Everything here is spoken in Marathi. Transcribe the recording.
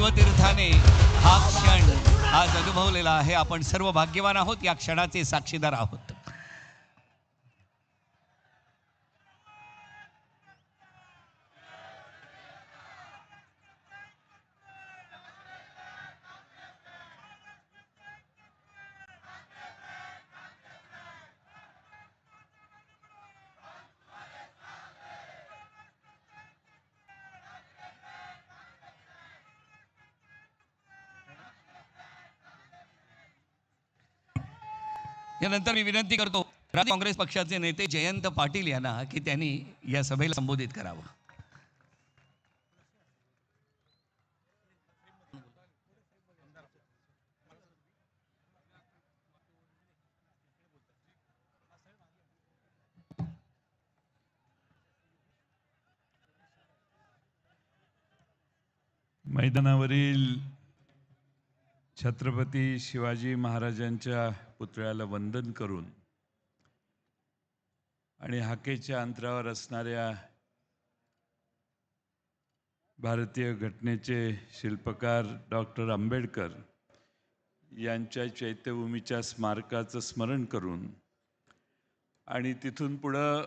शिवतीर्थाने हा क्षण आज अनुभवलेला आहे. आपण सर्व भाग्यवान आहोत, या क्षणाचे साक्षीदार आहोत. यानंतर मी विनंती करतो राष्ट्रवादी काँग्रेस पक्षाचे नेते जयंत पाटील यांना की त्यांनी या सभेला संबोधित करावं. मैदानावरील छत्रपती शिवाजी महाराजांच्या पुतळ्याला वंदन करून आणि हाकेच्या अंतरावर असणाऱ्या भारतीय घटनेचे शिल्पकार डॉक्टर आंबेडकर यांच्या चैत्यभूमीच्या स्मारकाचं स्मरण करून आणि तिथून पुढं